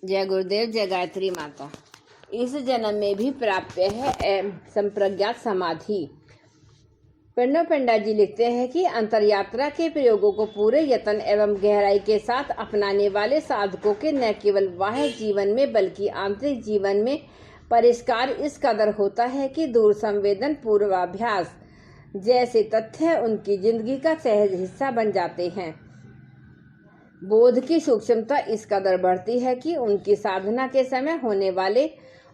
जय गुरुदेव, जय गायत्री माता। इस जन्म में भी प्राप्य है संप्रज्ञात समाधि। प्रणव पंडा जी लिखते हैं कि अंतरयात्रा के प्रयोगों को पूरे यत्न एवं गहराई के साथ अपनाने वाले साधकों के न केवल बाह्य जीवन में बल्कि आंतरिक जीवन में परिष्कार इस कदर होता है कि दूर संवेदन पूर्वाभ्यास जैसे तथ्य उनकी जिंदगी का सहज हिस्सा बन जाते हैं। बोध की सूक्ष्मता इस कदर बढ़ती है कि उनकी साधना के समय होने वाले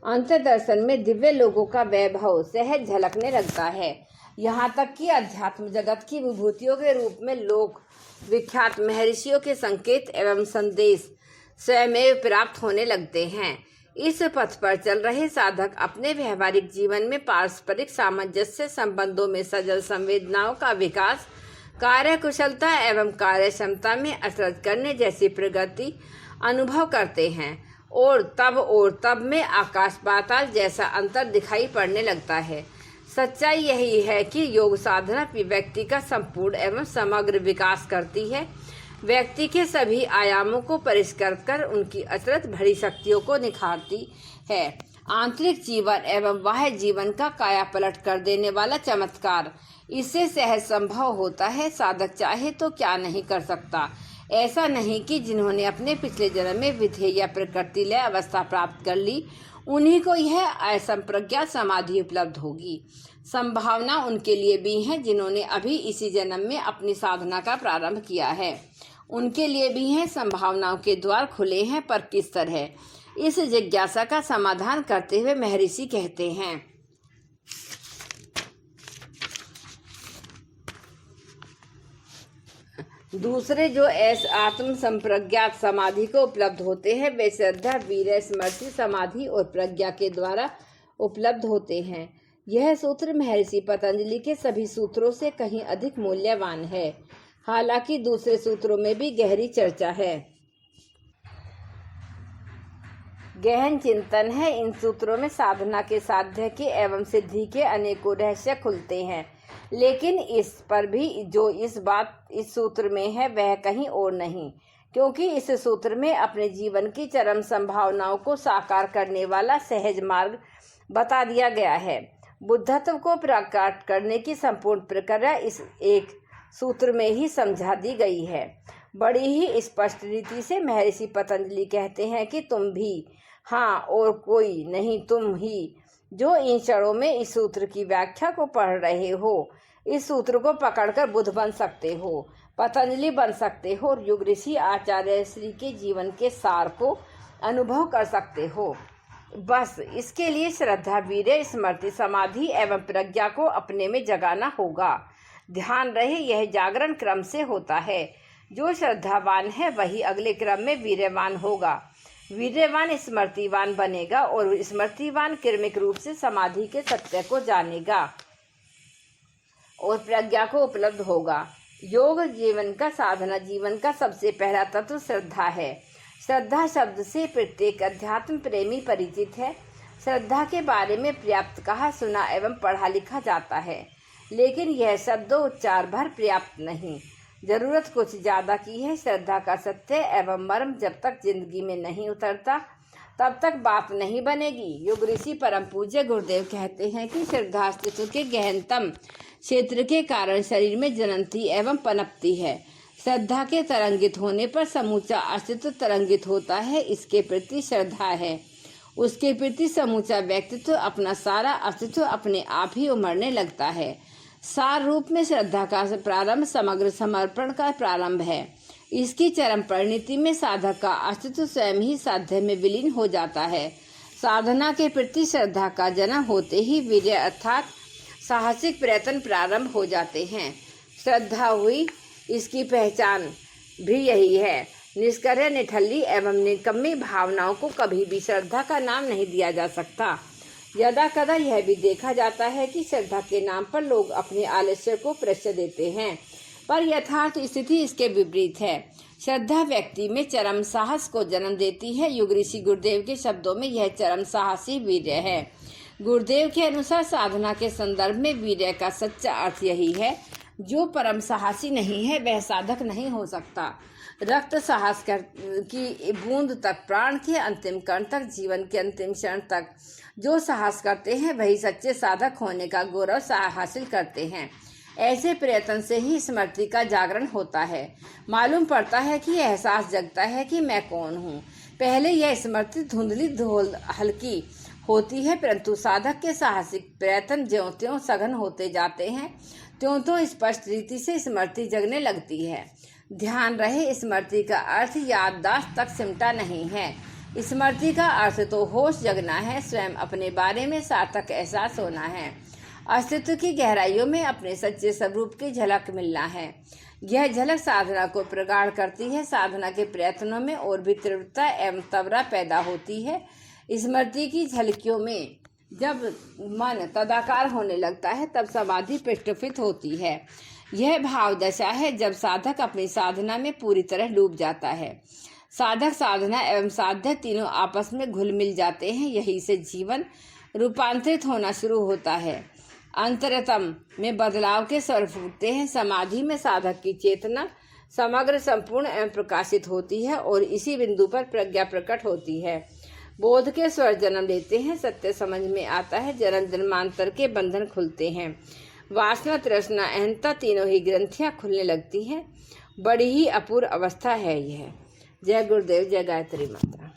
अंतर्दर्शन में दिव्य लोगों का वैभव सहज झलकने लगता है। यहाँ तक कि अध्यात्म जगत की विभूतियों के रूप में लोक विख्यात महर्षियों के संकेत एवं संदेश स्वयं प्राप्त होने लगते हैं। इस पथ पर चल रहे साधक अपने व्यवहारिक जीवन में पारस्परिक सामंजस्य संबंधों में सजल संवेदनाओं का विकास, कार्य कुशलता एवं कार्य क्षमता में असरत करने जैसी प्रगति अनुभव करते हैं और तब में आकाश पाताल जैसा अंतर दिखाई पड़ने लगता है। सच्चाई यही है कि योग साधना व्यक्ति का संपूर्ण एवं समग्र विकास करती है, व्यक्ति के सभी आयामों को परिष्कृत कर उनकी अचरज भरी शक्तियों को निखारती है। आंतरिक जीवन एवं बाह्य जीवन का काया पलट कर देने वाला चमत्कार इससे सहज संभव होता है। साधक चाहे तो क्या नहीं कर सकता। ऐसा नहीं कि जिन्होंने अपने पिछले जन्म में विधेय या प्रकृति लय अवस्था प्राप्त कर ली उन्हीं को यह असंप्रज्ञात समाधि उपलब्ध होगी। संभावना उनके लिए भी है जिन्होंने अभी इसी जन्म में अपनी साधना का प्रारंभ किया है। उनके लिए भी है संभावनाओं के द्वार खुले हैं, पर किस तरह? इस जिज्ञासा का समाधान करते हुए महर्षि कहते हैं, दूसरे जो आत्म संप्रज्ञात समाधि को उपलब्ध होते हैं वे श्रद्धा, वीर्य, स्मृति, समाधि और प्रज्ञा के द्वारा उपलब्ध होते हैं। यह सूत्र महर्षि पतंजलि के सभी सूत्रों से कहीं अधिक मूल्यवान है। हालांकि दूसरे सूत्रों में भी गहरी चर्चा है, गहन चिंतन है। इन सूत्रों में साधना के साध्य के एवं सिद्धि के अनेकों रहस्य खुलते हैं, लेकिन इस पर भी जो इस सूत्र में है वह कहीं और नहीं, क्योंकि इस सूत्र में अपने जीवन की चरम संभावनाओं को साकार करने वाला सहज मार्ग बता दिया गया है। बुद्धत्व को प्रकट करने की संपूर्ण प्रक्रिया इस एक सूत्र में ही समझा दी गई है। बड़ी ही स्पष्ट रीति से महर्षि पतंजलि कहते हैं कि तुम भी, हाँ और कोई नहीं, तुम ही जो इन क्षणों में इस सूत्र की व्याख्या को पढ़ रहे हो, इस सूत्र को पकड़कर बुद्ध बन सकते हो, पतंजलि बन सकते हो और युग ऋषि आचार्य श्री के जीवन के सार को अनुभव कर सकते हो। बस इसके लिए श्रद्धा, वीर्य, स्मृति, समाधि एवं प्रज्ञा को अपने में जगाना होगा। ध्यान रहे, यह जागरण क्रम से होता है। जो श्रद्धावान है वही अगले क्रम में वीर्यवान होगा, वीर्यवान स्मृतिवान बनेगा और स्मृतिवान क्रमिक रूप से समाधि के सत्य को जानेगा और प्रज्ञा को उपलब्ध होगा। योग जीवन का, साधना जीवन का सबसे पहला तत्व श्रद्धा है। श्रद्धा शब्द से प्रत्येक अध्यात्म प्रेमी परिचित है। श्रद्धा के बारे में पर्याप्त कहा, सुना एवं पढ़ा लिखा जाता है, लेकिन यह शब्दोच्चार भर पर्याप्त नहीं। जरूरत कुछ ज्यादा की है। श्रद्धा का सत्य एवं मर्म जब तक जिंदगी में नहीं उतरता तब तक बात नहीं बनेगी। युग ऋषि परम पूज्य गुरुदेव कहते हैं कि श्रद्धा अस्तित्व के गहनतम क्षेत्र के कारण शरीर में जननती एवं पनपती है। श्रद्धा के तरंगित होने पर समूचा अस्तित्व तरंगित होता है। इसके प्रति श्रद्धा है, उसके प्रति समूचा व्यक्तित्व, अपना सारा अस्तित्व अपने आप ही उमड़ने लगता है। सार रूप में श्रद्धा का प्रारंभ समग्र समर्पण का प्रारंभ है। इसकी चरम परिणति में साधक का अस्तित्व स्वयं ही साध्य में विलीन हो जाता है। साधना के प्रति श्रद्धा का जन्म होते ही वीर्य अर्थात साहसिक प्रयत्न प्रारंभ हो जाते हैं। श्रद्धा हुई, इसकी पहचान भी यही है। निष्क्रिय, निठल्ली एवं निकम्मी भावनाओं को कभी भी श्रद्धा का नाम नहीं दिया जा सकता। यदा कदा यह भी देखा जाता है कि श्रद्धा के नाम पर लोग अपने आलस्य को प्रश्रय देते हैं, पर यथार्थ स्थिति इसके विपरीत है। श्रद्धा व्यक्ति में चरम साहस को जन्म देती है। युग ऋषि गुरुदेव के शब्दों में यह चरम साहसी वीर्य है। गुरुदेव के अनुसार साधना के संदर्भ में वीर्य का सच्चा अर्थ यही है, जो परम साहसी नहीं है वह साधक नहीं हो सकता। रक्त साहस की बूंद तक, प्राण के अंतिम कण तक, जीवन के अंतिम क्षण तक जो साहस करते हैं वही सच्चे साधक होने का गौरव हासिल करते हैं। ऐसे प्रयत्न से ही स्मृति का जागरण होता है। मालूम पड़ता है कि एहसास जगता है कि मैं कौन हूँ। पहले यह स्मृति धुंधली हल्की होती है, परंतु साधक के साहसिक प्रयत्न ज्यों त्यों सघन होते जाते हैं, त्यों त्यों स्पष्ट रीति से स्मृति जगने लगती है। ध्यान रहे, स्मृति का अर्थ याददाश्त तक सिमटा नहीं है। स्मृति का अर्थ तो होश जगना है, स्वयं अपने बारे में सार्थक एहसास होना है, अस्तित्व की गहराइयों में अपने सच्चे स्वरूप की झलक मिलना है। यह झलक साधना को प्रगाढ़ करती है। साधना के प्रयत्नों में और भी तीव्रता एवं तवरा पैदा होती है। स्मृति की झलकियों में जब मन तदाकार होने लगता है तब समाधि प्रस्फुटित होती है। यह भाव दशा है जब साधक अपनी साधना में पूरी तरह डूब जाता है। साधक, साधना एवं साध्य तीनों आपस में घुल मिल जाते हैं। यही से जीवन रूपांतरित होना शुरू होता है। अंतरतम में बदलाव के स्वर फूटते हैं। समाधि में साधक की चेतना समग्र, संपूर्ण एवं प्रकाशित होती है और इसी बिंदु पर प्रज्ञा प्रकट होती है। बोध के स्वर जन्म लेते हैं, सत्य समझ में आता है, जन्म जन्मांतर के बंधन खुलते हैं, वासना, तृष्णा, अहंता तीनों ही ग्रंथियां खुलने लगती हैं। बड़ी ही अपूर्व अवस्था है यह। जय गुरुदेव, जय गायत्री माता।